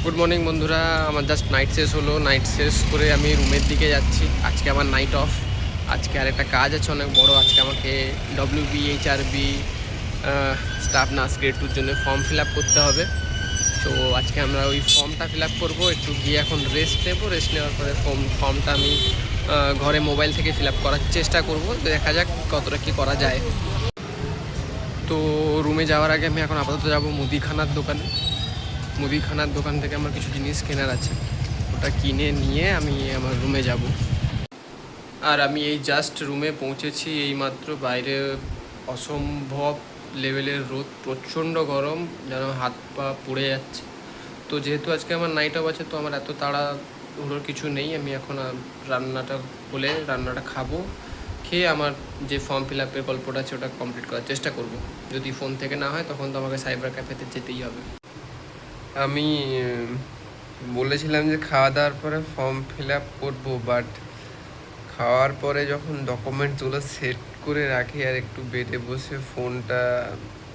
Good morning বন্ধুরা, আমার just night শেষ হলো। নাইট শেষ করে আমি রুমের দিকে যাচ্ছি। আজকে আমার নাইট অফ। আজকে আরেকটা কাজ আছে অনেক বড়। আজকে আমাকে WBHRB স্টাফ নার্স গ্রেড 2-র জন্য ফর্ম ফিল আপ করতে হবে। তো আজকে আমরা ওই ফর্মটা ফিল আপ করবো। একটু গিয়ে এখন রেস্ট নেবো। রেস্ট নেওয়ার পরে ফর্মটা আমি ঘরে মোবাইল থেকে ফিল আপ করার চেষ্টা করব। দেখা যাক কতটা কী করা যায়। তো রুমে যাওয়ার আগে আমি এখন আপাতত যাব মুদিখানার দোকানে। মুদিখানার দোকান থেকে আমার কিছু জিনিস কেনার আছে, ওটা কিনে নিয়ে আমি আমার রুমে যাব। আর আমি এই জাস্ট রুমে পৌঁছেছি এইমাত্র। বাইরে অসম্ভব লেভেলের রোদ, প্রচণ্ড গরম, যেন হাত পা পুড়ে যাচ্ছে। তো যেহেতু আজকে আমার নাইট অফ আছে, তো আমার এত তাড়াহুড়োর কিছু নেই। আমি এখন রান্নাটা বলে রান্নাটা খাবো, খেয়ে আমার যে ফর্ম ফিল আপের গল্পটা আছে ওটা কমপ্লিট করার চেষ্টা করব। যদি ফোন থেকে না হয় তখন তো আমাকে সাইবার ক্যাফেতে যেতেই হবে। আমি বলেছিলাম যে খাওয়া দাওয়ার পরে ফর্ম ফিল আপ করবো, বাট খাওয়ার পরে যখন ডকুমেন্টসগুলো সেট করে রাখি আর একটু বেডে বসে ফোনটা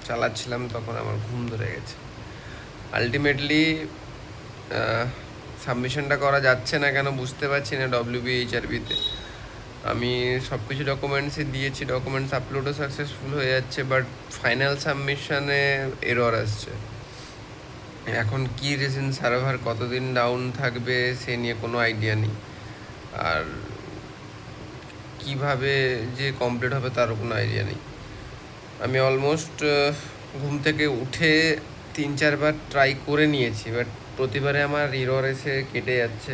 চালাচ্ছিলাম, তখন আমার ঘুম ধরে গেছে। আলটিমেটলি সাবমিশনটা করা যাচ্ছে না কেন বুঝতে পারছি না। WBHRBতে আমি সব কিছু ডকুমেন্টসই দিয়েছি, ডকুমেন্টস আপলোডও সাকসেসফুল হয়ে যাচ্ছে, বাট ফাইনাল সাবমিশনে এরর আসছে। এখন কি রিজন, সার্ভার কতদিন ডাউন থাকবে সে নিয়ে কোনো আইডিয়া নেই, আর কিভাবে যে কমপ্লিট হবে তারও কোনো আইডিয়া নেই। আমি অলমোস্ট ঘুম থেকে উঠে 3-4বার ট্রাই করে নিয়েছি, বাট প্রতিবারে আমার এরর এসে কেটে যাচ্ছে,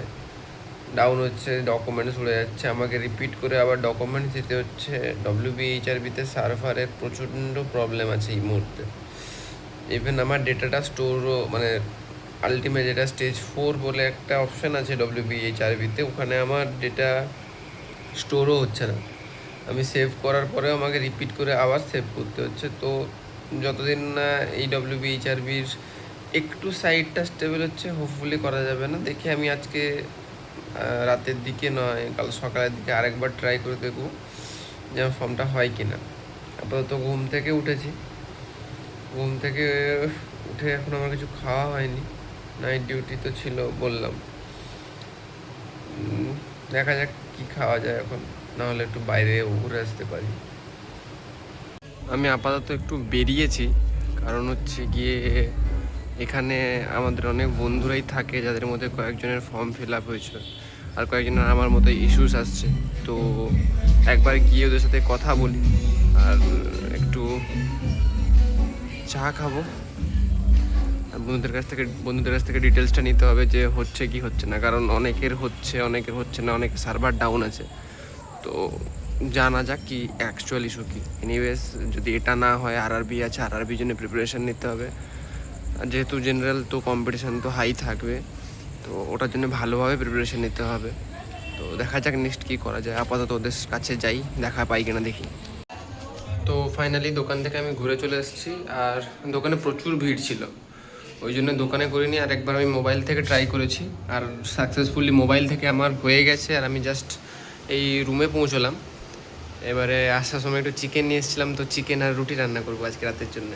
ডাউন হচ্ছে, ডকুমেন্টস উড়ে যাচ্ছে। আমাকে রিপিট করে আবার ডকুমেন্টস দিতে হচ্ছে। WBHRBতে সার্ভারের প্রচণ্ড প্রবলেম আছে এই মুহূর্তে। ইভেন আমার ডেটাটা স্টোরও, মানে আলটিমেট যেটা স্টেজ 4 বলে একটা অপশান আছে WBHRBতে, ওখানে আমার ডেটা স্টোরও হচ্ছে না। আমি সেভ করার পরেও আমাকে রিপিট করে আবার সেভ করতে হচ্ছে। তো যতদিন না এই WBHRBর একটু সাইডটা স্টেবল হচ্ছে, হোপফুলি করা যাবে না। দেখি আমি আজকে রাতের দিকে নয় কাল সকালের দিকে আরেকবার ট্রাই করে দেখবো যে আমার ফর্মটা হয় কি না। আপাতত ঘুম থেকে উঠেছি, ঘুম থেকে উঠে এখন আমার কিছু খাওয়া হয়নি, নাইট ডিউটি তো ছিল বললাম। দেখা যাক কি খাওয়া যায় এখন, নাহলে একটু বাইরে ঘুরে আসতে পারি। আমি আপাতত একটু বেরিয়েছি, কারণ হচ্ছে গিয়ে এখানে আমাদের অনেক বন্ধুরাই থাকে যাদের মধ্যে কয়েকজনের ফর্ম ফিল আপ হয়েছে, আর কয়েকজনের আমার মতো ইস্যুস আসছে। তো একবার গিয়ে ওদের সাথে কথা বলি আর একটু চা খাবো। আর বন্ধুদের কাছ থেকে ডিটেলসটা নিতে হবে যে হচ্ছে কি হচ্ছে না, কারণ অনেকের হচ্ছে অনেকের হচ্ছে না, অনেকের সার্ভার ডাউন আছে। তো জানা যাক কি অ্যাকচুয়াল ইস্যু কী। এনিওয়েজ যদি এটা না হয়, RRB আছে, RRBর জন্য প্রিপারেশান নিতে হবে। আর যেহেতু জেনারেল, তো কম্পিটিশান তো হাই থাকবে, তো ওটার জন্য ভালোভাবে প্রিপারেশান নিতে হবে। তো দেখা যাক নেক্সট কী করা যায়। আপাতত ওদের কাছে যাই, দেখা পাই কিনা দেখি। তো ফাইনালি দোকান থেকে আমি ঘুরে চলে এসেছি, আর দোকানে প্রচুর ভিড় ছিল, ওই জন্য দোকানে করিনি। আর একবার আমি মোবাইল থেকে ট্রাই করেছি, আর সাকসেসফুলি মোবাইল থেকে আমার হয়ে গেছে। আর আমি জাস্ট এই রুমে পৌঁছলাম। এবারে আসার সময় একটু চিকেন নিয়ে এসেছিলাম, তো চিকেন আর রুটি রান্না করবো আজকে রাতের জন্য।